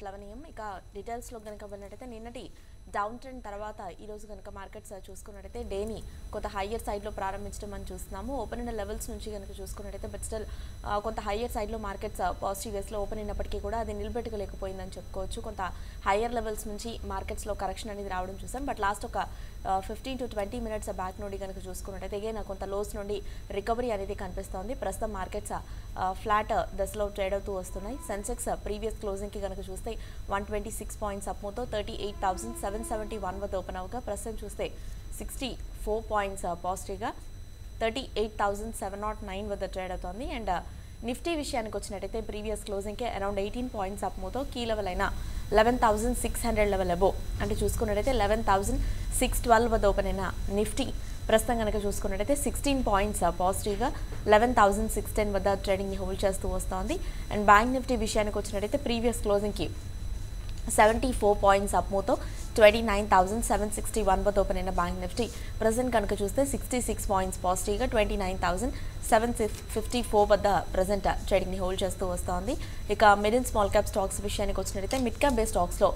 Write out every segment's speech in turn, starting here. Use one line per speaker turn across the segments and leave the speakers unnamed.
11 AM. ఇక డీటెయిల్స్లో కనుక వెళ్ళినట్టయితే నిన్నటి డౌన్ ట్రెండ్ తర్వాత ఈరోజు కనుక మార్కెట్స్ చూసుకున్నట్టయితే డేని కొంత హయ్యర్ సైడ్లో ప్రారంభించడం మనం చూస్తున్నాము. ఓపెన్ అయిన లెవెల్స్ నుంచి కనుక చూసుకున్నట్టయితే బట్ స్టిల్ కొంత హయ్యర్ సైడ్లో మార్కెట్స్ పాజిటివ్ వేస్లో ఓపెన్ అయినప్పటికీ కూడా అది నిలబెట్టుకోలేకపోయిందని చెప్పుకోవచ్చు. కొంత హయ్యర్ లెవెల్స్ నుంచి మార్కెట్స్లో కరెక్షన్ అనేది రావడం చూసాం. బట్ లాస్ట్ ఒక 15 to 20 minutes బ్యాక్ నుండి కనుక చూసుకున్నట్టయితే అగైన్ కొంత లోస్ నుండి రికవరీ అనేది కనిపిస్తోంది. ప్రస్తుతం మార్కెట్స్ ఫ్లాట్ దశలో ట్రేడ్ అవుతూ వస్తున్నాయి. సెన్సెక్స్ ప్రీవియస్ క్లోజింగ్కి కనుక చూస్తే 126 పాయింట్స్ అప్మోతో 38,771 వద్ద ఓపెన్ అవగా ప్రస్తుతం చూస్తే 64 పాయింట్స్ పాజిటివ్గా 38,709 వద్ద ట్రేడ్ అవుతోంది. అండ్ నిఫ్టీ విషయానికి వచ్చినట్టయితే ప్రీవియస్ క్లోజింగ్కి అరౌండ్ 18 పాయింట్స్ అప్మోతో కీ లెవెల్ అయిన 11,600 లెవెల్ అబో అంటే చూసుకున్నట్టయితే 11,612 వద్ద ఓపెన్ అయిన నిఫ్టీ ప్రస్తుతం కనుక చూసుకున్నట్టయితే 16 పాయింట్స్ పాజిటివ్గా 11,610 వద్ద ట్రేడింగ్ని హోల్డ్ చేస్తూ వస్తోంది. అండ్ బ్యాంక్ నిఫ్టీ విషయానికి వచ్చినట్టయితే ప్రీవియస్ క్లోజింగ్కి 74 పాయింట్స్ అప్మోతో 29,761 వద్ద ఓపెన్ అయిన బ్యాంక్ నిఫ్టీ ప్రజెంట్ కనుక చూస్తే 66 పాయింట్స్ పాజిటివ్గా 29,754 వద్ద ప్రజెంట్ ట్రేడింగ్ని హోల్డ్ చేస్తూ వస్తోంది. ఇక mid and small cap stocks విషయానికి వచ్చినట్టయితే మిడ్ క్యాప్ బేస్ స్టాక్స్లో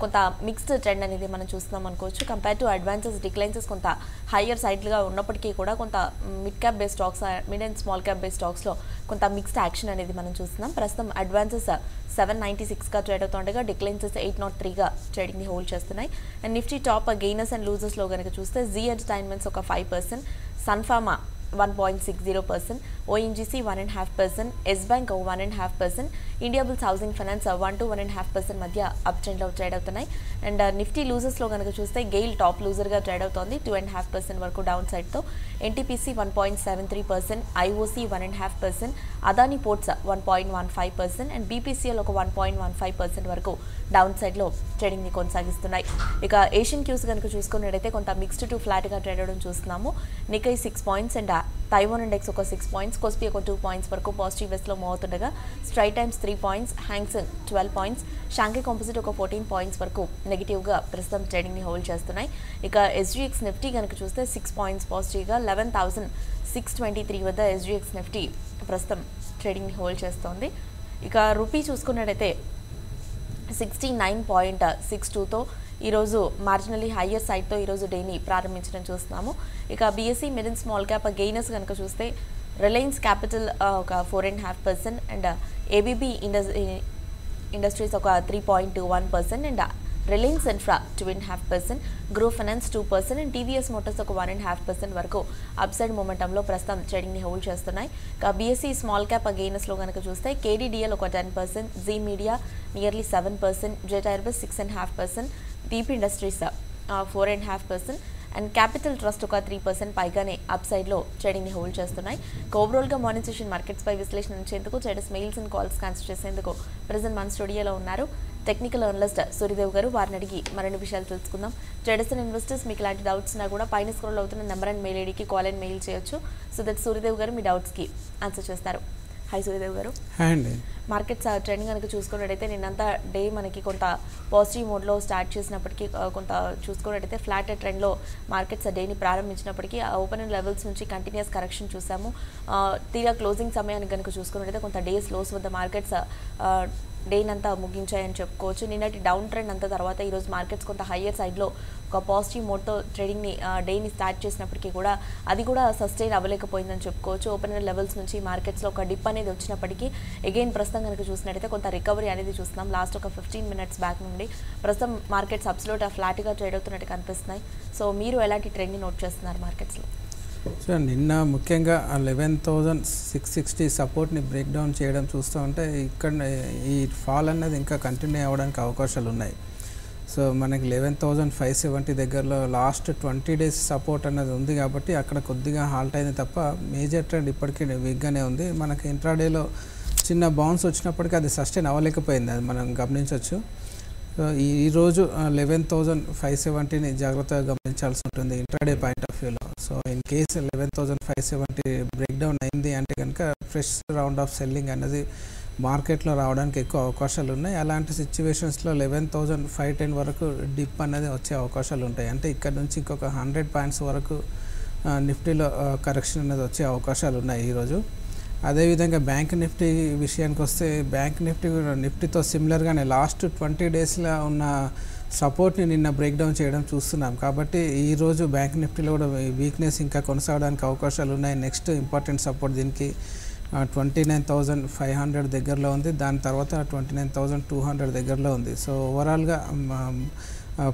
కొంత మిక్స్డ్ ట్రెండ్ అనేది మనం చూస్తున్నాం అనుకోవచ్చు. కంపేర్ టు అడ్వాన్సెస్ డిక్లైన్సెస్ కొంత హయ్యర్ సైడ్గా ఉన్నప్పటికీ కూడా కొంత mid cap base stocks mid and small cap base స్టాక్స్లో కొంత మిక్స్డ్ యాక్షన్ అనేది మనం చూస్తున్నాం. ప్రస్తుతం అడ్వాన్సెస్ 796గా ట్రేడ్ అవుతుండగా డిక్లైన్సెస్ 803గా ట్రేడింగ్ని హోల్డ్ చేస్తున్నాయి. And Nifty top gainers and లూజర్స్లో కనుక చూస్తే జీ ఎంటర్టైన్మెంట్స్ ఒక 5%, సన్ఫార్మా 1.60%, ఓఎన్జీసీ 1.5%, ఎస్ బ్యాంక్ 1.5%, ఇండియాబుల్స్ హౌసింగ్ ఫైనాన్స్ 1 to 1.5% మధ్య అప్ ట్రెండ్లో ట్రేడ్ అవుతున్నాయి. అండ్ నిఫ్టీ లూజర్స్లో కనుక చూస్తే గెయిల్ టాప్ లూజర్గా ట్రేడ్ అవుతోంది 2.5% వరకు డౌన్ సైడ్తో, NTPC 1.73%, IOC 1.5%, Adani ports 1.15% and BPCL ఒక 1.15% వరకు డౌన్ సైడ్లో ట్రేడింగ్ని కొనసాగిస్తున్నాయి. ఇక ఏషియన్ క్యూస్ కనుక చూసుకున్నట్టయితే కొంత మిక్స్డ్ టు ఫ్లాట్గా ట్రేడ్ అవడం చూస్తున్నాము. Nikkei 6 points and Taiwan index ఒక 6 పాయింట్స్, కోస్పీ ఒక 2 పాయింట్స్ వరకు పాజిటివ్ వేస్లో మూవ్ అవుతుండగా Straits Times 3 points, Hang Seng 12 points, Shanghai composite ఒక 14 పాయింట్స్ వరకు నెగిటివ్గా ప్రస్తుతం ట్రేడింగ్ని హోల్డ్ చేస్తున్నాయి. ఇక ఎస్జీఎక్స్ నిఫ్టీ కనుక చూస్తే 6 పాయింట్స్ పాజిటివ్గా 11,623 వద్ద ఎస్జీఎక్స్ నిఫ్టీ ప్రస్తుతం ట్రేడింగ్ని హోల్డ్ చేస్తోంది. ఇక రూపీ చూసుకున్నట్టయితే 69.62తో ఈరోజు మార్జినల్లీ హయ్యర్ సైడ్తో ఈరోజు డేని ప్రారంభించడం చూస్తున్నాము. ఇక BSc mid and small cap gainers కనుక చూస్తే రిలయన్స్ క్యాపిటల్ ఒక 4.5% అండ్ ఏబీబీ ఇండస్ట్రీస్ ఒక 3.21% and Reliance infra 2.5%, grow finance 2% and TVS Motors ఒక 1.5% వరకు అప్ సైడ్ మొమెంటంలో ప్రస్తుతం ట్రేడింగ్ని హోల్డ్ చేస్తున్నాయి. ఇక బీఎస్సీ స్మాల్ క్యాప్ గెయినర్స్లో కనుక చూస్తే కేడీడీఎల్ ఒక 10%, Zee Media nearly 7%, Jet Airbus 6.5%, Deep industries 4.5% and Capital Trust ఒక 3% పైగానే అప్ సైడ్లో ట్రేడింగ్ని హోల్డ్ చేస్తున్నాయి. ఓవరాల్గా మార్నింగ్ సెషన్ మార్కెట్స్పై విశ్లేషణ ఉంచేందుకు traders mails and calls cancel చేసేందుకు ప్రజెంట్ మన స్టూడియోలో ఉన్నారు టెక్నికల్ అనలిస్ట్ సూర్యదేవ్ గారు. వారిని అడిగి మరిన్ని విషయాలు తెలుసుకుందాం. ట్రేడర్స్ అండ్ ఇన్వెస్టర్స్ మీకు ఇలాంటి డౌట్స్ ఉన్నా కూడా పైన స్క్రోల్ అవుతున్న నెంబర్ అండ్ మెయిల్ ఐడికి కాల్ అండ్ మెయిల్ చేయొచ్చు. సో దట్ సూర్యదేవ్ గారు మీ డౌట్స్కి ఆన్సర్ చేస్తారు. హాయ్ సూర్యదేవ్ గారు.
హాయ్ అండి.
మార్కెట్స్ ట్రెండ్ కనుక చూసుకున్నట్టయితే నిన్నంతా డే మనకి కొంత పాజిటివ్ మోడ్లో స్టార్ట్ చేసినప్పటికీ కొంత చూసుకున్నట్టయితే ఫ్లాట్ ట్రెండ్లో మార్కెట్స్ డేని ప్రారంభించినప్పటికీ ఓపెన్ లెవెల్స్ నుంచి కంటిన్యూస్ కరెక్షన్ చూసాము. తీరా క్లోజింగ్ సమయానికి కనుక చూసుకున్నట్టయితే కొంత డేస్ లోస్ వద్ద మార్కెట్స్ డేనంతా ముగించాయని చెప్పుకోవచ్చు. నిన్నటి డౌన్ ట్రెండ్ అంతా తర్వాత ఈరోజు మార్కెట్స్ కొంత హయ్యర్ సైడ్లో ఒక పాజిటివ్ మోడ్తో ట్రేడింగ్ని డేని స్టార్ట్ చేసినప్పటికీ కూడా అది కూడా సస్టైన్ అవ్వలేకపోయిందని చెప్పుకోవచ్చు. ఓపెన్ లెవెల్స్ నుంచి మార్కెట్స్లో ఒక డిప్ అనేది వచ్చినప్పటికీ అగైన్ ప్రస్తుతం కనుక చూసినట్టయితే కొంత రికవరీ అనేది చూస్తున్నాం. లాస్ట్ ఒక 15 minutes బ్యాక్ నుండి ప్రస్తుతం మార్కెట్స్ అబ్సల్యూట్ ఫ్లాట్గా ట్రేడ్ అవుతున్నట్టు కనిపిస్తున్నాయి. సో మీరు ఎలాంటి ట్రెండ్ని నోట్ చేస్తున్నారు మార్కెట్స్లో?
సో నిన్న ముఖ్యంగా 11,660 సపోర్ట్ని బ్రేక్ డౌన్ చేయడం చూస్తూ ఉంటే ఇక్కడ ఈ ఫాల్ అన్నది ఇంకా కంటిన్యూ అవ్వడానికి అవకాశాలు ఉన్నాయి. సో మనకి 11,570 దగ్గరలో లాస్ట్ 20 days సపోర్ట్ అన్నది ఉంది కాబట్టి అక్కడ కొద్దిగా హాల్ట్ అయింది తప్ప మేజర్ ట్రెండ్ ఇప్పటికీ వీక్గానే ఉంది. మనకి ఇంట్రాడేలో చిన్న బౌన్స్ వచ్చినప్పటికీ అది సస్టైన్ అవ్వలేకపోయింది, అది మనం గమనించవచ్చు. సో ఈరోజు 11,570ని జాగ్రత్తగా గమనించాల్సి ఉంటుంది ఇంట్రాడే పాయింట్ ఆఫ్ వ్యూలో. So in case 11,570 break down అయింది అంటే కనుక ఫ్రెష్ రౌండ్ ఆఫ్ సెల్లింగ్ అనేది మార్కెట్లో రావడానికి ఎక్కువ అవకాశాలు ఉన్నాయి. అలాంటి సిచ్యువేషన్స్లో 11,510 వరకు డిప్ అనేది వచ్చే అవకాశాలు ఉంటాయి. అంటే ఇక్కడ నుంచి ఇంకొక 100 పాయింట్స్ వరకు నిఫ్టీలో కరెక్షన్ అనేది వచ్చే అవకాశాలు ఉన్నాయి ఈరోజు. అదేవిధంగా బ్యాంక్ నిఫ్టీ విషయానికి వస్తే బ్యాంక్ నిఫ్టీ కూడా నిఫ్టీతో సిమిలర్గానే లాస్ట్ 20 డేస్లో ఉన్న సపోర్ట్ని నిన్న బ్రేక్ డౌన్ చేయడం చూస్తున్నాం. కాబట్టి ఈరోజు బ్యాంక్ నిఫ్టీలో కూడా వీక్నెస్ ఇంకా కొనసాగడానికి అవకాశాలు ఉన్నాయి. నెక్స్ట్ ఇంపార్టెంట్ సపోర్ట్ దీనికి 29,500 దగ్గరలో ఉంది. దాని తర్వాత 29,200 దగ్గరలో ఉంది. సో ఓవరాల్గా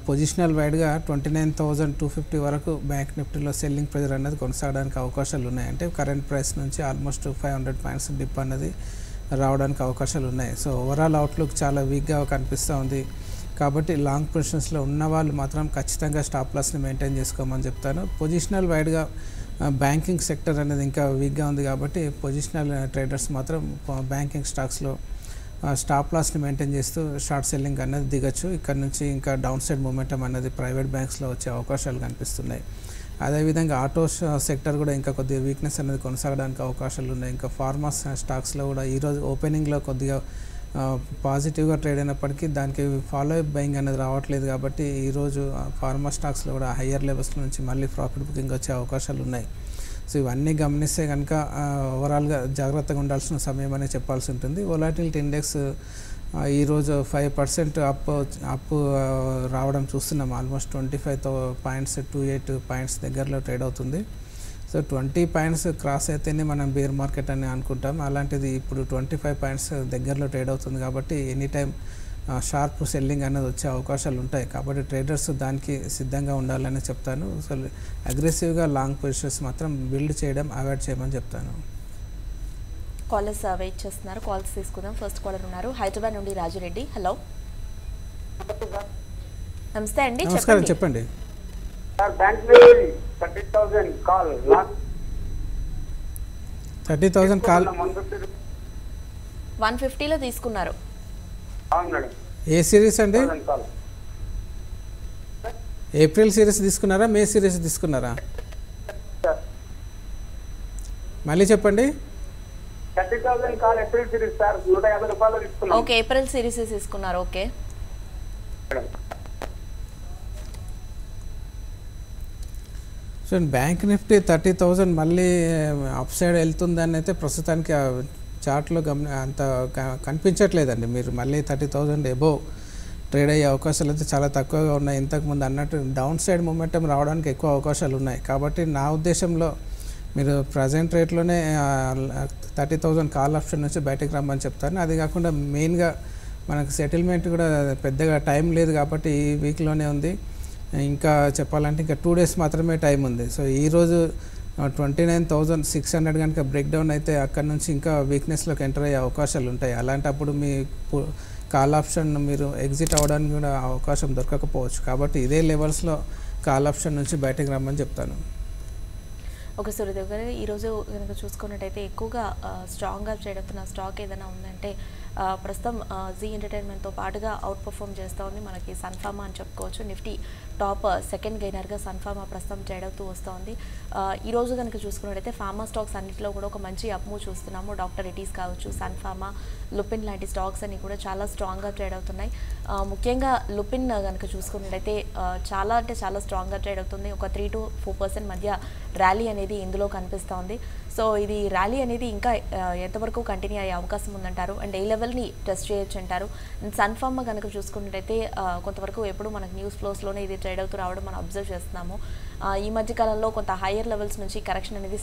పొజిషనల్ వైడ్గా 29,250 వరకు బ్యాంక్ నిఫ్టీలో సెల్లింగ్ ప్రెజర్ అనేది కొనసాగడానికి అవకాశాలు ఉన్నాయి. అంటే కరెంట్ ప్రైస్ నుంచి ఆల్మోస్ట్ 500 పాయింట్స్ డిప్ అనేది రావడానికి అవకాశాలు ఉన్నాయి. సో ఓవరాల్ అవుట్లుక్ చాలా వీక్గా కనిపిస్తూ ఉంది. కాబట్టి లాంగ్ పొజిషన్స్లో ఉన్న వాళ్ళు మాత్రం ఖచ్చితంగా స్టాప్ లాస్ని మెయింటైన్ చేసుకోమని చెప్తాను. పొజిషనల్ వైడ్గా బ్యాంకింగ్ సెక్టర్ అనేది ఇంకా వీక్గా ఉంది. కాబట్టి పొజిషనల్ ట్రేడర్స్ మాత్రం బ్యాంకింగ్ స్టాక్స్లో స్టాప్ లాస్ని మెయింటైన్ చేస్తూ షార్ట్ సెల్లింగ్ అనేది దిగచ్చు. ఇక్కడ నుంచి ఇంకా డౌన్ సైడ్ మూమెంటం అనేది ప్రైవేట్ బ్యాంక్స్లో వచ్చే అవకాశాలు కనిపిస్తున్నాయి. అదేవిధంగా ఆటో సెక్టర్ కూడా ఇంకా కొద్దిగా వీక్నెస్ అనేది కొనసాగడానికి అవకాశాలు ఉన్నాయి. ఇంకా ఫార్మా స్టాక్స్లో కూడా ఈరోజు ఓపెనింగ్లో కొద్దిగా పాజిటివ్గా ట్రేడ్ అయినప్పటికీ దానికి ఫాలో అప్ బయింగ్ అనేది రావట్లేదు. కాబట్టి ఈరోజు ఫార్మా స్టాక్స్లో కూడా హయ్యర్ లెవెల్స్ నుంచి మళ్ళీ ప్రాఫిట్ బుకింగ్ వచ్చే అవకాశాలు ఉన్నాయి. సో ఇవన్నీ గమనిస్తే కనుక ఓవరాల్గా జాగ్రత్తగా ఉండాల్సిన సమయం అనే చెప్పాల్సి ఉంటుంది. వొలాటిలిటీ ఇండెక్స్ ఈరోజు 5% అప్ రావడం చూస్తున్నాం. ఆల్మోస్ట్ 25.28 పాయింట్స్ దగ్గరలో ట్రేడ్ అవుతుంది. సో 20 పాయింట్స్ క్రాస్ అయితేనే మనం బేర్ మార్కెట్ అని అనుకుంటాం. అలాంటిది ఇప్పుడు 25 పాయింట్స్ దగ్గరలో ట్రేడ్ అవుతుంది. కాబట్టి ఎనీ టైం షార్ప్ సెల్లింగ్ అనేది వచ్చే అవకాశాలు ఉంటాయి. కాబట్టి ట్రేడర్స్ దానికి సిద్ధంగా ఉండాలని చెప్తాను. సో అగ్రెసివ్గా లాంగ్ పొజిషన్స్ మాత్రం బిల్డ్ చేయడం అవాయిడ్ చేయమని చెప్తాను.
కాలర్స్ వెయిట్ చేస్తున్నారు. కాల్స్ తీసుకుందాం. ఫస్ట్ కాలర్ ఉన్నారు హైదరాబాద్ నుండి రాజురెడ్డి. హలో, నమస్తే అండి.
నమస్కారం, చెప్పండి.
30,000 కాల్
30,000 కాల్
150లో తీసుకున్నారు.
ఏ సిరీస్ అండి? ఏప్రిల్ సిరీస్ తీసుకున్నారా, మే సిరీస్ తీసుకున్నారా? మళ్ళీ చెప్పండి.
30,000 కాల్ ఏప్రిల్ సిరీస్ సార్, 150 రూపాయలు తీసుకున్నాం.
ఓకే, ఏప్రిల్ సిరీస్ తీసుకున్నారు. ఓకే,
సో బ్యాంక్ నిఫ్టీ 30,000 మళ్ళీ అప్ సైడ్ వెళ్తుందని అయితే ప్రస్తుతానికి చార్ట్లో అంత కనిపించట్లేదండి. మీరు మళ్ళీ 30,000 ఎబోవ్ ట్రేడ్ అయ్యే అవకాశాలు అయితే చాలా తక్కువగా ఉన్నాయి. ఇంతకుముందు అన్నట్టు డౌన్ సైడ్ మూమెంటం రావడానికి ఎక్కువ అవకాశాలు ఉన్నాయి. కాబట్టి నా ఉద్దేశంలో మీరు ప్రజెంట్ రేట్లోనే 30,000 కాల్ ఆప్షన్ నుంచి బయటకు రమ్మని చెప్తాను. అది కాకుండా మెయిన్గా మనకు సెటిల్మెంట్ కూడా పెద్దగా టైం లేదు కాబట్టి ఈ వీక్లోనే ఉంది. ఇంకా చెప్పాలంటే ఇంకా 2 డేస్ మాత్రమే టైం ఉంది. సో ఈరోజు 29,600 కనుక బ్రేక్ డౌన్ అయితే అక్కడ నుంచి ఇంకా వీక్నెస్లోకి ఎంటర్ అయ్యే అవకాశాలు ఉంటాయి. అలాంటప్పుడు మీ కాల్ ఆప్షన్ మీరు ఎగ్జిట్ అవ్వడానికి కూడా అవకాశం దొరకకపోవచ్చు. కాబట్టి ఇదే లెవెల్స్లో కాల్ ఆప్షన్ నుంచి బయటకు రమ్మని చెప్తాను.
ఓకే సూర్యదేవ్ గారు, ఈరోజు కనుక చూసుకున్నట్టయితే ఎక్కువగా స్ట్రాంగ్గా చేయడం స్టాక్ ఏదైనా ఉందంటే ప్రస్తుతం జీ ఎంటర్టైన్మెంట్తో పాటుగా అవుట్ పర్ఫామ్ చేస్తూ ఉంది మనకి సన్ఫార్మా అని చెప్పుకోవచ్చు. నిఫ్టీ టాప్ సెకండ్ గెయినర్గా సన్ఫార్మా ప్రస్తుతం ట్రేడ్ అవుతూ వస్తుంది. ఈరోజు కనుక చూసుకున్నట్టయితే ఫార్మా స్టాక్స్ అన్నింటిలో కూడా ఒక మంచి అప్మూవ్ చూస్తున్నాము. డాక్టర్ రెడ్డీస్ కావచ్చు, సన్ఫార్మా, లుపిన్ లాంటి స్టాక్స్ అన్ని కూడా చాలా స్ట్రాంగ్గా ట్రేడ్ అవుతున్నాయి. ముఖ్యంగా లుపిన్ కనుక చూసుకున్నట్టయితే చాలా అంటే చాలా స్ట్రాంగ్గా ట్రేడ్ అవుతుంది. ఒక 3 to 4% మధ్య ర్యాలీ అనేది ఇందులో కనిపిస్తోంది. సో ఇది ర్యాలీ అనేది ఇంకా ఎంతవరకు కంటిన్యూ అయ్యే అవకాశం ఉందంటారు? అండ్ ఏ లెవెల్ని టెస్ట్ చేయొచ్చు అంటారు? అండ్ సన్ఫార్మా కనుక చూసుకున్నట్టయితే కొంతవరకు ఎప్పుడు మనకు న్యూస్ ఫ్లోస్లోనే ఇది ట్రేడ్ అవుతూ రావడం మనం అబ్జర్వ్ చేస్తున్నాము. ఈ మధ్యకాలంలో కొంత హయ్యర్ లెవెల్స్ నుంచి కరెక్షన్ అనేది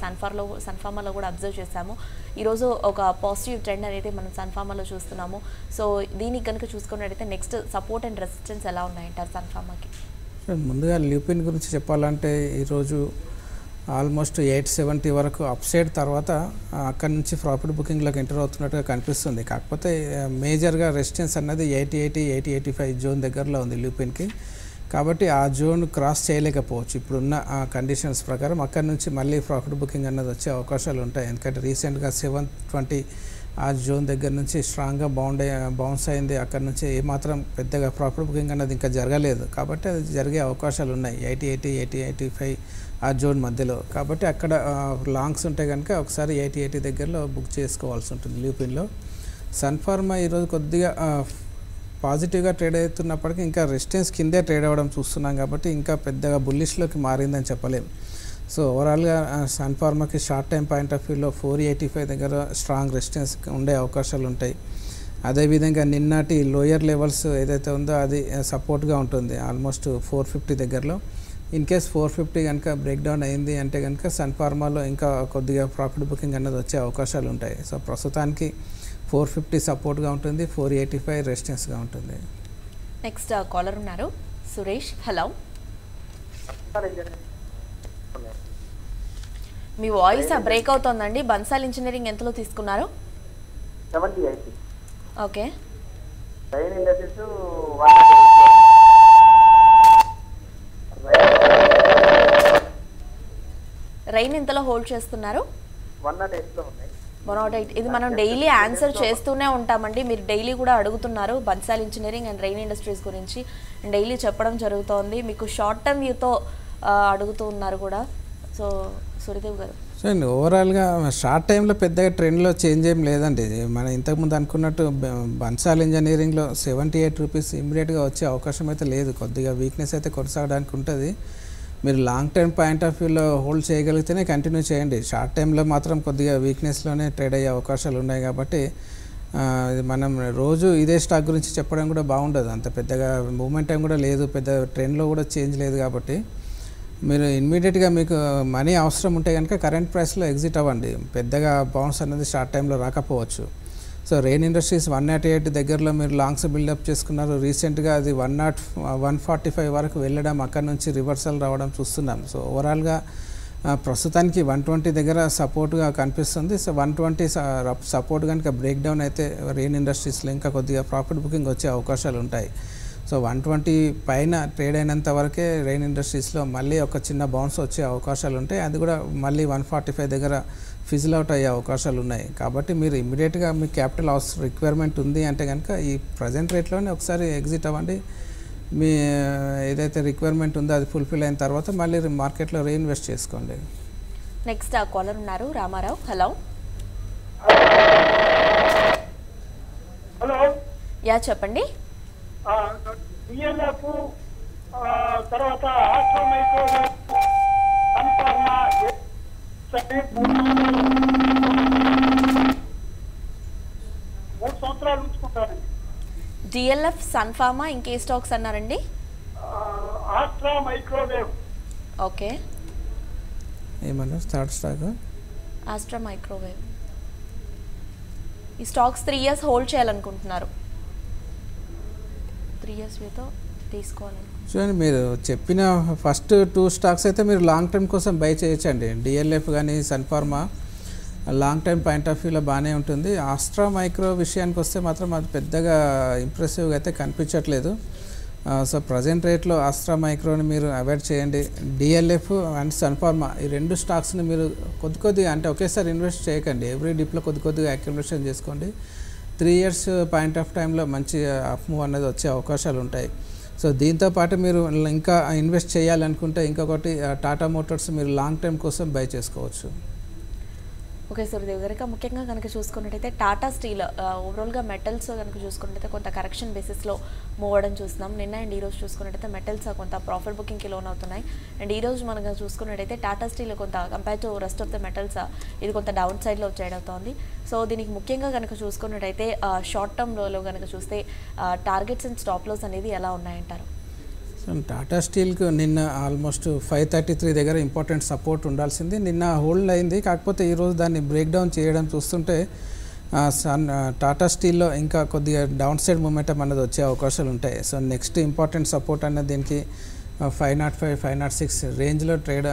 సన్ఫార్మాలో కూడా అబ్జర్వ్ చేస్తాము. ఈరోజు ఒక పాజిటివ్ ట్రెండ్ అనేది మనం సన్ఫార్మాలో చూస్తున్నాము. సో దీనికి కనుక చూసుకున్నట్టయితే నెక్స్ట్ సపోర్ట్ అండ్ రెసిస్టెన్స్ ఎలా ఉన్నాయంటారు సన్ఫార్మాకి?
ముందుగా ల్యూపిన్ గురించి చెప్పాలంటే ఈరోజు ఆల్మోస్ట్ 870 వరకు అప్ సైడ్ తర్వాత అక్కడ నుంచి ప్రాఫిట్ బుకింగ్లోకి ఎంటర్ అవుతున్నట్టుగా కనిపిస్తుంది. కాకపోతే మేజర్గా రెసిస్టెన్స్ అన్నది 80-85 జోన్ దగ్గరలో ఉంది ల్యూపిన్కి. కాబట్టి ఆ జోన్ క్రాస్ చేయలేకపోవచ్చు ఇప్పుడున్న కండిషన్స్ ప్రకారం. అక్కడ నుంచి మళ్ళీ ప్రాఫిట్ బుకింగ్ అన్నది వచ్చే అవకాశాలు ఉంటాయి. ఎందుకంటే రీసెంట్గా 720 ఆ జోన్ దగ్గర నుంచి స్ట్రాంగ్గా బౌన్స్ అయింది. అక్కడ నుంచి ఏమాత్రం పెద్దగా ప్రాఫిట్ బుకింగ్ అన్నది ఇంకా జరగలేదు. కాబట్టి అది జరిగే అవకాశాలు ఉన్నాయి 80-85 ఆ జోన్ మధ్యలో. కాబట్టి అక్కడ లాంగ్స్ ఉంటే కనుక ఒకసారి 80 దగ్గరలో బుక్ చేసుకోవాల్సి ఉంటుంది ల్యూపిన్లో. సన్ఫార్మా ఈరోజు కొద్దిగా పాజిటివ్గా ట్రేడ్ అవుతున్నప్పటికీ ఇంకా రెసిస్టెన్స్ కిందే ట్రేడ్ అవ్వడం చూస్తున్నాం. కాబట్టి ఇంకా పెద్దగా బుల్లిష్లోకి మారిందని చెప్పలేం. సో ఓవరాల్గా సన్ ఫార్మాకి షార్ట్ టైం పాయింట్ ఆఫ్ వ్యూలో 485 దగ్గర స్ట్రాంగ్ రెసిస్టెన్స్ ఉండే అవకాశాలు ఉంటాయి. అదేవిధంగా నిన్నటి లోయర్ లెవెల్స్ ఏదైతే ఉందో అది సపోర్ట్గా ఉంటుంది ఆల్మోస్ట్ 450 దగ్గరలో. ఇన్ కేస్ 450 కనుక బ్రేక్ డౌన్ అయింది అంటే కనుక సన్ ఫార్మాలో ఇంకా కొద్దిగా ప్రాఫిట్ బుకింగ్ అన్నది వచ్చే అవకాశాలు ఉంటాయి. సో ప్రస్తుతానికి 450 సపోర్ట్గా ఉంటుంది, 485 రెసిస్టెన్స్గా ఉంటుంది.
నెక్స్ట్ కాలర్ ఉన్నారు సురేష్. హలో, మీ వాయిస్ బ్రేక్ అవుతోందండి. బన్సాల్ ఇంజనీరింగ్ ఎంతలో తీసుకున్నారు?
78.
ఓకే,
రైన్ ఇండస్ట్రీస్
రైన్ ఎంతలో హోల్డ్ చేస్తున్నారు?
108 లో ఉన్నాయి.
108. ఇది మనం డైలీ ఆన్సర్ చేస్తూనే ఉంటామండి. మీరు డైలీ కూడా అడుగుతున్నారు Bansal engineering and rain industries గురించి, డైలీ చెప్పడం జరుగుతోంది. మీకు షార్ట్ టర్మ్ వ్యూతో అడుగుతూ ఉన్నారు కూడా. సో సూర్యదేవ్ గారు,
సో అండి ఓవరాల్గా షార్ట్ టైంలో పెద్దగా ట్రెండ్లో చేంజ్ ఏం లేదండి. మనం ఇంతకుముందు అనుకున్నట్టు బన్సాల్ ఇంజనీరింగ్లో 78 రూపీస్ ఇమ్మీడియట్గా వచ్చే అవకాశం అయితే లేదు. కొద్దిగా వీక్నెస్ అయితే కొనసాగడానికి ఉంటుంది. మీరు లాంగ్ టర్మ్ పాయింట్ ఆఫ్ వ్యూలో హోల్డ్ చేయగలిగితేనే కంటిన్యూ చేయండి. షార్ట్ టైంలో మాత్రం కొద్దిగా వీక్నెస్లోనే ట్రేడ్ అయ్యే అవకాశాలు ఉన్నాయి కాబట్టి మనం రోజు ఇదే స్టాక్ గురించి చెప్పడం కూడా బాగుండదు. అంత పెద్దగా మూమెంటం కూడా లేదు, పెద్ద ట్రెండ్లో కూడా చేంజ్ లేదు కాబట్టి మీరు ఇమ్మీడియట్గా మీకు మనీ అవసరం ఉంటే కనుక కరెంట్ ప్రైస్లో ఎగ్జిట్ అవ్వండి. పెద్దగా బౌన్స్ అనేది షార్ట్ టైంలో రాకపోవచ్చు. సో రెయిన్ ఇండస్ట్రీస్ 108 దగ్గరలో మీరు లాంగ్స్ బిల్డప్ చేసుకున్నారు. రీసెంట్గా అది 145 వరకు వెళ్ళడం, అక్కడ నుంచి రివర్సల్ రావడం చూస్తున్నాం. సో ఓవరాల్గా ప్రస్తుతానికి 120 దగ్గర సపోర్ట్గా కనిపిస్తుంది. సో 120 సపోర్ట్ కనుక బ్రేక్ డౌన్ అయితే రెయిన్ ఇండస్ట్రీస్లో ఇంకా కొద్దిగా ప్రాఫిట్ బుకింగ్ వచ్చే అవకాశాలు ఉంటాయి. సో 120 పైన ట్రేడ్ అయినంత వరకే రెయిన్ ఇండస్ట్రీస్లో మళ్ళీ ఒక చిన్న బౌన్స్ వచ్చే అవకాశాలు ఉంటాయి. అది కూడా మళ్ళీ 145 దగ్గర ఫిజిల్ అవుట్ అయ్యే అవకాశాలు ఉన్నాయి. కాబట్టి మీరు ఇమ్మీడియట్గా మీ క్యాపిటల్ రిక్వైర్మెంట్ ఉంది అంటే కనుక ఈ ప్రజెంట్ రేట్లోనే ఒకసారి ఎగ్జిట్ అవ్వండి. మీ ఏదైతే రిక్వైర్మెంట్ ఉందో అది ఫుల్ఫిల్ అయిన తర్వాత మళ్ళీ మార్కెట్లో రీఇన్వెస్ట్ చేసుకోండి.
నెక్స్ట్ కాలర్ ఉన్నారు రామారావు. హలో,
హలో,
యా చెప్పండి.
డిఎల్ఎఫ్ తర్వాత ఆస్ట్రోమైక్రో సన్ఫార్మా 3 సంవత్సరాలు ఉంచుకుంటారండి.
డిఎల్ఎఫ్, సన్ఫార్మా, ఇంకే స్టాక్స్ అన్నారండి?
ఆస్ట్రా మైక్రోవేవ్.
ఓకే,
ఏమన్నారు థర్డ్ స్టాక్?
ఆస్ట్రా మైక్రోవేవ్. ఈ స్టాక్స్ 3 years హోల్డ్ చేయాలనుకుంటున్నారు. 3 years వ్యూతో తీసుకోవాలి.
చూడండి, మీరు చెప్పిన ఫస్ట్ 2 స్టాక్స్ అయితే మీరు లాంగ్ టర్మ్ కోసం బై చేయొచ్చండి. డిఎల్ఎఫ్ కానీ Sun Pharma long term point of వ్యూలో బాగానే ఉంటుంది. ఆస్ట్రా మైక్రో విషయానికి వస్తే మాత్రం అది పెద్దగా ఇంప్రెసివ్గా అయితే కనిపించట్లేదు. సో ప్రజెంట్ రేట్లో ఆస్ట్రా మైక్రోని మీరు అవాయిడ్ చేయండి. డిఎల్ఎఫ్ అండ్ సన్ఫార్మా ఈ 2 స్టాక్స్ని మీరు కొద్దిగా అంటే ఒకేసారి ఇన్వెస్ట్ చేయకండి. ఎవ్రీ డిప్లో కొద్దిగా అక్యుములేషన్ చేసుకోండి. 3 years పాయింట్ ఆఫ్ టైంలో మంచి అప్ మూవ్ అనేది వచ్చే అవకాశాలు ఉంటాయి. సో దీంతోపాటు మీరు ఇంకా ఇన్వెస్ట్ చేయాలనుకుంటే ఇంకొకటి టాటా మోటార్స్ మీరు లాంగ్ టర్మ్ కోసం బై చేసుకోవచ్చు.
ఓకే సూర్యదేవ్ గారు, ఇక ముఖ్యంగా కనుక చూసుకున్నట్టయితే టాటా స్టీల్ ఓవరాల్గా మెటల్స్ కనుక చూసుకున్నట్టయితే కొంత కరెక్షన్ బేసిస్లో మూవ్ అవ్వడం చూస్తున్నాం. నిన్న అండ్ ఈరోజు చూసుకున్నట్టయితే మెటల్స్ కొంత ప్రాఫిట్ బుకింగ్కి లోన్ అవుతున్నాయి. అండ్ ఈరోజు మనం చూసుకున్నట్టయితే టాటా స్టీల్ కొంత compare to rest of the metals ఇది కొంత డౌన్ సైడ్లో ట్రేడ్ అవుతుంది. సో దీనికి ముఖ్యంగా కనుక చూసుకున్నట్టయితే షార్ట్ టర్మ్లో కనుక చూస్తే టార్గెట్స్ అండ్ స్టాప్ లాస్ అనేది ఎలా ఉన్నాయంటారు?
టాటా స్టీల్కు నిన్న ఆల్మోస్ట్ 533 దగ్గర ఇంపార్టెంట్ సపోర్ట్ ఉండాల్సింది. నిన్న హోల్డ్ అయింది, కాకపోతే ఈరోజు దాన్ని బ్రేక్ డౌన్ చేయడం చూస్తుంటే టాటా స్టీల్లో ఇంకా కొద్దిగా డౌన్ సైడ్ మూమెంటం అన్నది వచ్చే అవకాశాలు ఉంటాయి. సో నెక్స్ట్ ఇంపార్టెంట్ సపోర్ట్ అన్నది దీనికి 505, 506 రేంజ్లో ట్రేడ్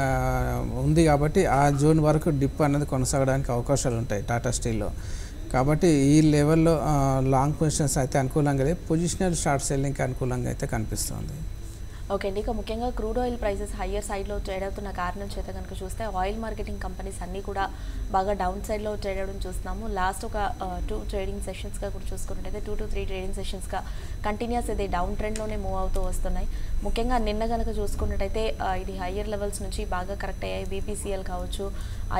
ఉంది కాబట్టి ఆ జోన్ వరకు డిప్ అన్నది కొనసాగడానికి అవకాశాలు ఉంటాయి టాటా స్టీల్లో. కాబట్టి ఈ లెవెల్లో లాంగ్ పొజిషన్స్ అయితే అనుకూలంగా లేదు, పొజిషనల్ షార్ట్ సెల్లింగ్కి అనుకూలంగా అయితే కనిపిస్తుంది.
ఓకే అండి, ఇక ముఖ్యంగా క్రూడ్ ఆయిల్ ప్రైసెస్ హయ్యర్ సైడ్లో ట్రేడ్ అవుతున్న కారణం చేత కనుక చూస్తే ఆయిల్ మార్కెటింగ్ కంపెనీస్ అన్నీ కూడా బాగా డౌన్ సైడ్లో ట్రేడ్ అవ్వడం చూస్తున్నాము. లాస్ట్ ఒక 2 ట్రేడింగ్ సెషన్స్గా కూడా చూసుకున్నట్టయితే 2 to 3 ట్రేడింగ్ సెషన్స్గా కంటిన్యూస్ ఇది డౌన్ ట్రెండ్లోనే మూవ్ అవుతూ వస్తున్నాయి. ముఖ్యంగా నిన్న కనుక చూసుకున్నట్టయితే ఇది హయ్యర్ లెవెల్స్ నుంచి బాగా కరెక్ట్ అయ్యాయి. బీపీసీఎల్ కావచ్చు,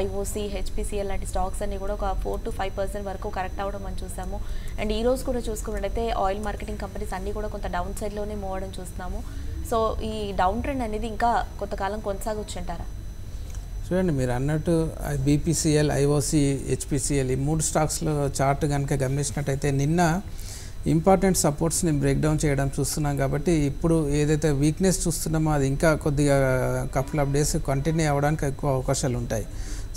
ఐఓసీ, హెచ్పీసీఎల్ లాంటి స్టాక్స్ అన్ని కూడా ఒక 4 to 5% వరకు కరెక్ట్ అవ్వడం అని చూసాము. అండ్ ఈ రోజు కూడా చూసుకున్నట్టయితే ఆయిల్ మార్కెటింగ్ కంపెనీస్ అన్నీ కూడా కొంత డౌన్ సైడ్లోనే మూవ్ అవ్వడం చూస్తున్నాము. సో ఈ డౌన్ ట్రెండ్ అనేది ఇంకా కొంతకాలం కొనసాగొచ్చు అంటారా?
చూడండి మీరు అన్నట్టు బీపీసీఎల్, ఐఓసి, హెచ్పిసిఎల్ ఈ 3 స్టాక్స్లో చార్ట్ కనుక గమనించినట్టయితే నిన్న ఇంపార్టెంట్ సపోర్ట్స్ని బ్రేక్ డౌన్ చేయడం చూస్తున్నాం కాబట్టి ఇప్పుడు ఏదైతే వీక్నెస్ చూస్తున్నామో అది ఇంకా కొద్దిగా కపుల్ ఆఫ్ డేస్ కంటిన్యూ అవ్వడానికి ఎక్కువ అవకాశాలు ఉంటాయి.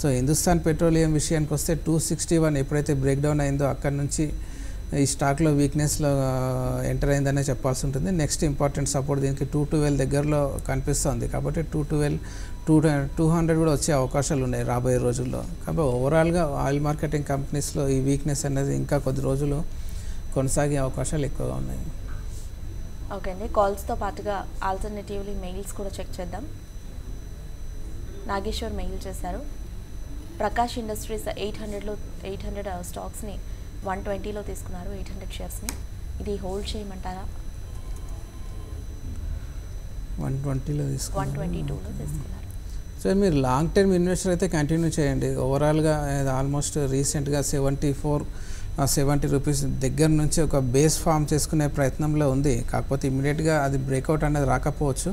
సో హిందుస్థాన్ పెట్రోలియం విషయానికి వస్తే 261 ఎప్పుడైతే బ్రేక్ డౌన్ అయిందో అక్కడి నుంచి ఈ స్టాక్లో వీక్నెస్లో ఎంటర్ అయిందనే చెప్పాల్సి ఉంటుంది. నెక్స్ట్ ఇంపార్టెంట్ సపోర్ట్ దీనికి 212 దగ్గరలో కనిపిస్తుంది కాబట్టి 200 కూడా వచ్చే అవకాశాలు ఉన్నాయి రాబోయే రోజుల్లో. కాబట్టి ఓవరాల్గా ఆయిల్ మార్కెటింగ్ కంపెనీస్లో ఈ వీక్నెస్ అనేది ఇంకా కొద్ది రోజులు కొనసాగే అవకాశాలు ఎక్కువగా ఉన్నాయి.
ఓకే అండి, కాల్స్తో పాటుగా ఆల్టర్నేటివ్లీ మెయిల్స్ కూడా చెక్ చేద్దాం. నాగేశ్వర్ మెయిల్ చేశారు. ప్రకాష్ ఇండస్ట్రీస్ 800 స్టాక్స్ని 120లో తీసుకున్నారు, 800 షేర్స్ని. ఇది హోల్డ్ చేయమంటారా?
120లో తీసుకున్నారు,
122లో తీసుకున్నారు.
సో మీరు లాంగ్ టర్మ్ ఇన్వెస్టర్ అయితే కంటిన్యూ చేయండి. ఓవరాల్గా ఆల్మోస్ట్ రీసెంట్గా 70 రూపీస్ దగ్గర నుంచి ఒక బేస్ ఫామ్ చేసుకునే ప్రయత్నంలో ఉంది. కాకపోతే ఇమ్మీడియట్గా అది బ్రేక్అవుట్ అనేది రాకపోవచ్చు.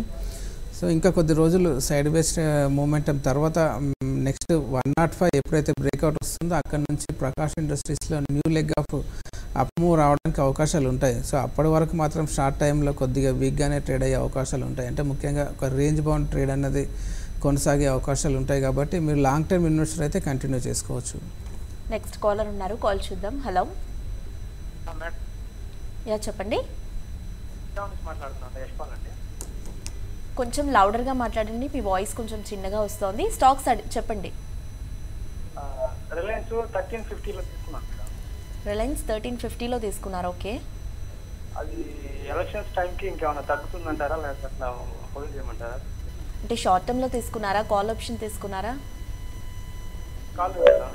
సో ఇంకా కొద్ది రోజులు సైడ్ వేస్ మూమెంటం తర్వాత నెక్స్ట్ 105 ఎప్పుడైతే బ్రేక్అవుట్ వస్తుందో అక్కడ నుంచి ప్రకాష్ ఇండస్ట్రీస్లో new leg of up move రావడానికి అవకాశాలు ఉంటాయి. సో అప్పటి వరకు మాత్రం షార్ట్ టైంలో కొద్దిగా వీక్గానే ట్రేడ్ అయ్యే అవకాశాలు ఉంటాయి. అంటే ముఖ్యంగా ఒక రేంజ్ బౌండ్ ట్రేడ్ అనేది కొనసాగే అవకాశాలు ఉంటాయి కాబట్టి మీరు లాంగ్ టర్మ్ ఇన్వెస్టర్ అయితే కంటిన్యూ చేసుకోవచ్చు.
నెక్స్ట్ కాలర్ ఉన్నారు, కాల్ చూద్దాం. హలో, యా చెప్పండి. కొంచెం లౌడర్గా మాట్లాడండి, మీ వాయిస్ కొంచెం చిన్నగా వస్తుంది. స్టాక్స్ చెప్పండి.
రిలయన్స్ 1350లో తీసుకున్నాను.
రిలయన్స్ 1350లో తీసుకున్నారు. ఓకే,
అది ఎలక్షన్స్ టైంకి ఇంకేమైనా తగ్గుతుందంటారా లేకపోతే అట్లా హోల్డ్ చేయమంటారా?
అంటే షార్ట్ టర్మ్లో తీసుకున్నారా, కాల్ ఆప్షన్ తీసుకున్నారా?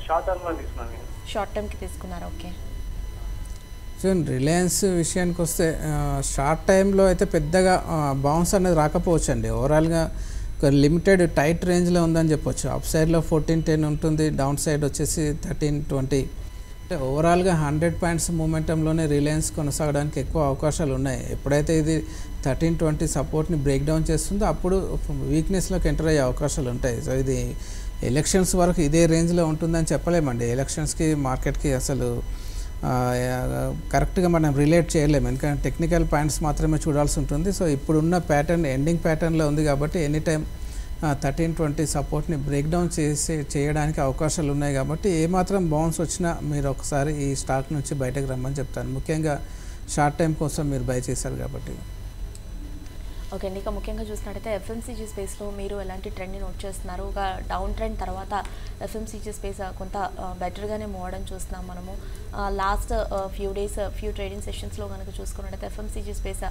షార్ట్ టర్మ్లో తీసుకున్నాను.
షార్ట్ టర్మ్కి తీసుకున్నారా? ఓకే.
సో రిలయన్స్ విషయానికి వస్తే షార్ట్ టైంలో అయితే పెద్దగా బౌన్స్ అనేది రాకపోవచ్చు అండి. ఓవరాల్గా ఒక లిమిటెడ్ టైట్ రేంజ్లో ఉందని చెప్పొచ్చు. అప్ సైడ్లో 1410 ఉంటుంది, డౌన్ సైడ్ వచ్చేసి 1320. అంటే ఓవరాల్గా 100 పాయింట్స్ మూమెంటంలోనే రిలయన్స్ కొనసాగడానికి ఎక్కువ అవకాశాలు ఉన్నాయి. ఎప్పుడైతే ఇది 1320 సపోర్ట్ని బ్రేక్ డౌన్ చేస్తుందో అప్పుడు వీక్నెస్లోకి ఎంటర్ అయ్యే అవకాశాలు ఉంటాయి. సో ఇది ఎలక్షన్స్ వరకు ఇదే రేంజ్లో ఉంటుందని చెప్పలేమండి. ఎలక్షన్స్కి మార్కెట్కి అసలు కరెక్ట్గా మనం రిలేట్ చేయలేము, ఎందుకంటే టెక్నికల్ పాయింట్స్ మాత్రమే చూడాల్సి ఉంటుంది. సో ఇప్పుడున్న ప్యాటర్న్ ఎండింగ్ ప్యాటర్న్లో ఉంది కాబట్టి ఎనీ టైం 1320 సపోర్ట్ని బ్రేక్ డౌన్ చేయడానికి అవకాశాలు ఉన్నాయి. కాబట్టి ఏమాత్రం బౌన్స్ వచ్చినా మీరు ఒకసారి ఈ స్టాక్ నుంచి బయటకు రమ్మని చెప్తాను, ముఖ్యంగా షార్ట్ టైం కోసం మీరు బై చేశారు కాబట్టి.
ఓకే అండి, ఇక ముఖ్యంగా చూసినట్టయితే ఎఫ్ఎంసీజీ స్పేస్లో మీరు ఎలాంటి ట్రెండ్ని నోట్ చేస్తున్నారు? ఒక డౌన్ ట్రెండ్ తర్వాత ఎఫ్ఎంసీజీ స్పేస్ కొంత బెటర్గానే మూవ్ అవడం చూస్తున్నాం మనము. లాస్ట్ ఫ్యూ ట్రేడింగ్ సెషన్స్లో కనుక చూసుకున్నట్టయితే ఎఫ్ఎంసీజీ స్పేస్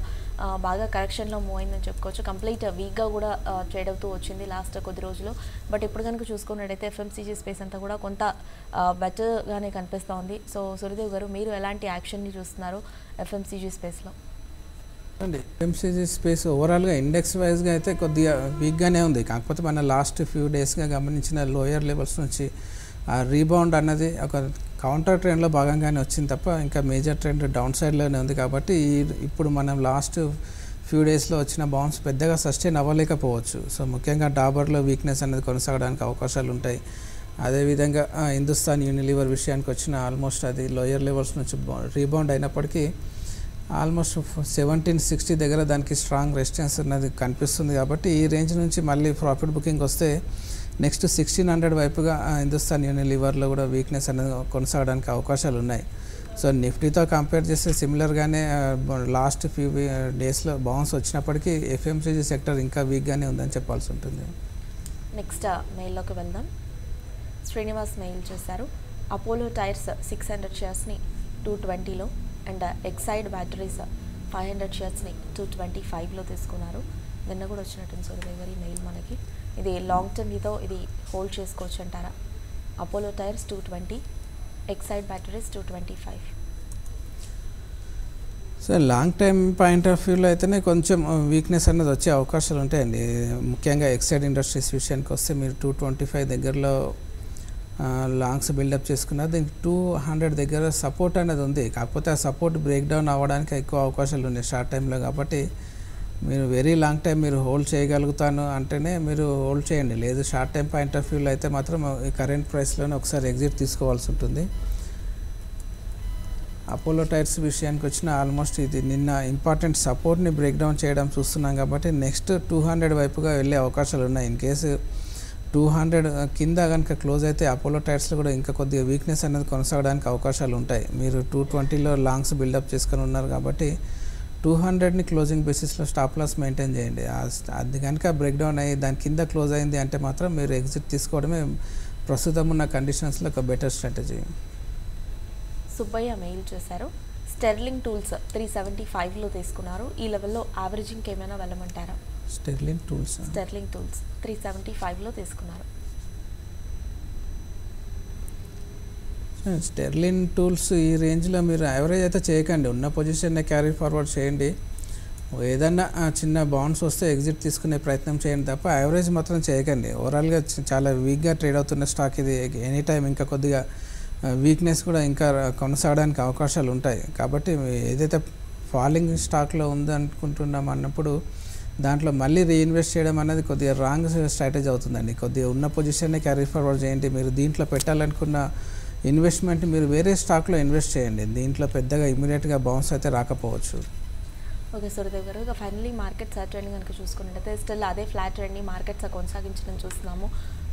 బాగా కరెక్షన్లో మూవ్ అయిందని చెప్పుకోవచ్చు. కంప్లీట్ వీక్గా కూడా ట్రేడ్ అవుతూ వచ్చింది లాస్ట్ కొద్ది రోజులు. బట్ ఇప్పుడు కనుక చూసుకున్నట్టయితే ఎఫ్ఎంసీజీ స్పేస్ అంతా కూడా కొంత బెటర్గానే కనిపిస్తోంది. సో సూర్యదేవ్ గారు, మీరు ఎలాంటి యాక్షన్ని చూస్తున్నారు ఎఫ్ఎంసీజీ స్పేస్లో?
అండి ఎఫ్ఎంసీజీ స్పేస్ ఓవరాల్గా ఇండెక్స్ వైజ్గా అయితే కొద్దిగా వీక్గానే ఉంది. కాకపోతే మన లాస్ట్ ఫ్యూ డేస్గా గమనించిన లోయర్ లెవెల్స్ నుంచి ఆ రీబౌండ్ అన్నది ఒక కౌంటర్ ట్రెండ్లో భాగంగానే వచ్చింది తప్ప ఇంకా మేజర్ ట్రెండ్ డౌన్ సైడ్లోనే ఉంది. కాబట్టి ఇప్పుడు మనం లాస్ట్ ఫ్యూ డేస్లో వచ్చిన బౌన్స్ పెద్దగా సస్టైన్ అవ్వలేకపోవచ్చు. సో ముఖ్యంగా డాబర్లో వీక్నెస్ అనేది కొనసాగడానికి అవకాశాలు ఉంటాయి. అదేవిధంగా హిందుస్థాన్ యూనిలివర్ విషయానికి వచ్చిన ఆల్మోస్ట్ అది లోయర్ లెవెల్స్ నుంచి రీబౌండ్ అయినప్పటికీ ఆల్మోస్ట్ 1760 దగ్గర దానికి స్ట్రాంగ్ రెసిస్టెన్స్ అనేది కనిపిస్తుంది. కాబట్టి ఈ రేంజ్ నుంచి మళ్ళీ ప్రాఫిట్ బుకింగ్ వస్తే నెక్స్ట్ 1600 వైపుగా హిందుస్థాన్ యూనిలివర్లో కూడా వీక్నెస్ అనేది కొనసాగడానికి అవకాశాలు ఉన్నాయి. సో నిఫ్టీతో కంపేర్ చేస్తే సిమిలర్గానే లాస్ట్ ఫ్యూ డేస్లో బౌన్స్ వచ్చినప్పటికీ ఎఫ్ఎంసీజీ సెక్టర్ ఇంకా వీక్గానే ఉందని చెప్పాల్సి ఉంటుంది.
నెక్స్ట్ మెయిల్లోకి వెళ్దాం. శ్రీనివాస్ మెయిల్ చేశారు. అపోలో టైర్స్ 600 షేర్స్ని 220లో అండ్ ఎక్సైడ్ బ్యాటరీస్ 500 షేర్స్ని 225లో తీసుకున్నారు. నిన్న కూడా వచ్చినట్టుంది సూర్యదేవ్ గారి మెయిల్ మనకి. ఇది లాంగ్ టర్మ్ ఇదో ఇది హోల్డ్ చేసుకోవచ్చు అంటారా? Apollo tyres 220, Exide batteries 225.
So long time point of వ్యూలో అయితేనే కొంచెం వీక్నెస్ అనేది వచ్చే అవకాశాలు ఉంటాయండి. ముఖ్యంగా ఎక్సైడ్ ఇండస్ట్రీస్ విషయానికి వస్తే మీరు 225 దగ్గరలో లాంగ్స్ బిల్డప్ చేసుకున్నారు. దీనికి 200 దగ్గర సపోర్ట్ అనేది ఉంది. కాకపోతే ఆ సపోర్ట్ బ్రేక్ డౌన్ అవ్వడానికి ఎక్కువ అవకాశాలు ఉన్నాయి షార్ట్ టైంలో. కాబట్టి మీరు వెరీ లాంగ్ టైం మీరు హోల్డ్ చేయగలుగుతాను అంటేనే మీరు హోల్డ్ చేయండి. లేదు షార్ట్ టైం పాయింట్ ఆఫ్ వ్యూలో అయితే మాత్రం ఈ కరెంట్ ప్రైస్లోనే ఒకసారి ఎగ్జిట్ తీసుకోవాల్సి ఉంటుంది. అపోలో టైర్స్ విషయానికి వచ్చిన ఆల్మోస్ట్ ఇది నిన్న ఇంపార్టెంట్ సపోర్ట్ని బ్రేక్ డౌన్ చేయడం చూస్తున్నాం కాబట్టి నెక్స్ట్ 200 వైపుగా వెళ్ళే అవకాశాలు ఉన్నాయి. ఇన్ కేసు 200 కింద కనుక క్లోజ్ అయితే అపోలో టైర్స్లో కూడా ఇంకా కొద్దిగా వీక్నెస్ అనేది కొనసాగడానికి అవకాశాలు ఉంటాయి. మీరు 220లో లాంగ్స్ బిల్డప్ చేసుకొని ఉన్నారు కాబట్టి 200ని క్లోజింగ్ బేసిస్లో స్టాప్ లాస్ మెయింటైన్ చేయండి. అది కనుక బ్రేక్ డౌన్ అయ్యి దాని కింద క్లోజ్ అయింది అంటే మాత్రం మీరు ఎగ్జిట్ తీసుకోవడమే ప్రస్తుతం ఉన్న కండిషన్స్లో ఒక బెటర్ స్ట్రాటజీ.
సుబ్బయ్య మెయిల్ చేశారు. స్టెర్లింగ్ టూల్స్ 375లో తీసుకున్నారు. ఈ లెవెల్లో యావరేజింగ్కి ఏమైనా వెళ్ళమంటారా?
స్టెర్లింగ్ టూల్స్
375లో తీసుకున్నారు.
స్టెర్లింగ్ టూల్స్ ఈ రేంజ్లో మీరు యావరేజ్ అయితే చేయకండి, ఉన్న పొజిషన్నే క్యారీ ఫార్వర్డ్ చేయండి. ఏదన్నా చిన్న బౌన్స్ వస్తే ఎగ్జిట్ తీసుకునే ప్రయత్నం చేయండి తప్ప యావరేజ్ మాత్రం చేయకండి. ఓవరాల్గా చాలా వీక్గా ట్రేడ్ అవుతున్న స్టాక్ ఇది. ఎనీ టైం ఇంకా కొద్దిగా వీక్నెస్ కూడా ఇంకా కొనసాగడానికి అవకాశాలు ఉంటాయి. కాబట్టి ఏదైతే ఫాలింగ్ స్టాక్లో ఉందనుకుంటున్నాం అన్నప్పుడు దాంట్లో మళ్ళీ రీఇన్వెస్ట్ చేయడం అనేది కొద్దిగా రాంగ్ స్ట్రాటజీ అవుతుందండి. కొద్దిగా ఉన్న పొజిషన్నే క్యారీ ఫార్వర్డ్ చేయండి. మీరు దీంట్లో పెట్టాలనుకున్న ఇన్వెస్ట్మెంట్ మీరు వేరే స్టాక్లో ఇన్వెస్ట్ చేయండి. దీంట్లో పెద్దగా ఇమీడియట్గా బౌన్స్ అయితే రాకపోవచ్చు.
ఓకే సూర్యదేవ్ గారు, ఇక ఫైనలీ మార్కెట్స్ ట్రెండ్ కనుక చూసుకున్నట్టయితే స్టిల్ అదే ఫ్లాట్ ట్రెండ్ని మార్కెట్స్ కొనసాగించడం చూస్తున్నాము.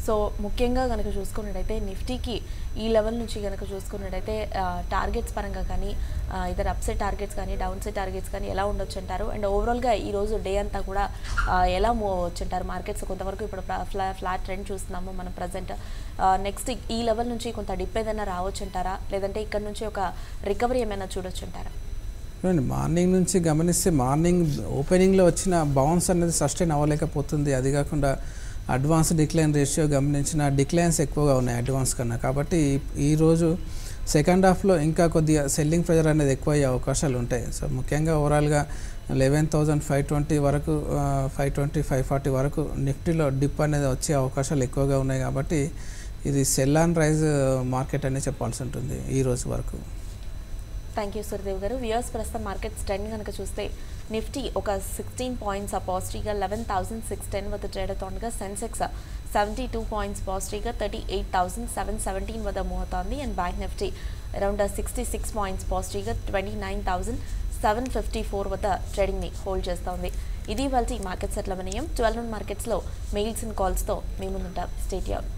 సో ముఖ్యంగా కనుక చూసుకున్నట్టయితే నిఫ్టీకి ఈ లెవెల్ నుంచి కనుక చూసుకున్నట్టయితే టార్గెట్స్ పరంగా కానీ ఇతర అప్సైడ్ టార్గెట్స్ కానీ డౌన్ సైడ్ టార్గెట్స్ కానీ ఎలా ఉండొచ్చు అంటారు? అండ్ ఓవరాల్గా ఈరోజు డే అంతా కూడా ఎలా మూవ్ అవ్వచ్చు అంటారు? మార్కెట్స్ కొంతవరకు ఇప్పుడు ఫ్లాట్ ట్రెండ్ చూస్తున్నాము మనం ప్రజెంట్. నెక్స్ట్ ఈ లెవెల్ నుంచి కొంత డిప్ ఏదైనా రావచ్చు అంటారా, లేదంటే ఇక్కడ నుంచి ఒక రికవరీ ఏమైనా చూడొచ్చు అంటారా?
మార్నింగ్ నుంచి గమనిస్తే మార్నింగ్ ఓపెనింగ్లో వచ్చిన బౌన్స్ అనేది సస్టైన్ అవ్వలేకపోతుంది. అది కాకుండా అడ్వాన్స్ డిక్లైన్ రేషియో గమనించిన డిక్లైన్స్ ఎక్కువగా ఉన్నాయి అడ్వాన్స్ కన్నా. కాబట్టి ఈరోజు సెకండ్ హాఫ్లో ఇంకా కొద్దిగా సెల్లింగ్ ప్రెజర్ అనేది ఎక్కువ అయ్యే అవకాశాలు ఉంటాయి. సో ముఖ్యంగా ఓవరాల్గా 11,520 వరకు 520, 540 వరకు నిఫ్టీలో డిప్ అనేది వచ్చే అవకాశాలు ఎక్కువగా ఉన్నాయి. కాబట్టి ఇది సెల్ ఆన్ రైజ్ మార్కెట్ అనే చెప్పాల్సి ఉంటుంది ఈ రోజు వరకు.
థ్యాంక్ యూ సూర్యదేవ్ గారు. వ్యూయర్స్ ప్రస్తుతం మార్కెట్ ట్రెండ్ కనుక చూస్తే నిఫ్టీ ఒక 16 పాయింట్స్ పాజిటివ్గా 11,610 వద్ద ట్రేడ్ అవుతుండగా సెన్సెక్స్ 72 పాయింట్స్ పాజిటివ్గా 38,717 వద్ద మూవ్ అవుతోంది. And bank Nifty around 66 points పాజిటివ్గా 29,754 వద్ద ట్రేడింగ్ని హోల్డ్ చేస్తోంది. ఇది వాళ్ళ మార్కెట్ సెట్ల వినయం. 12 మార్కెట్స్లో మెయిల్స్ అండ్ కాల్స్తో మీ ముందుంటాం. Stay tuned.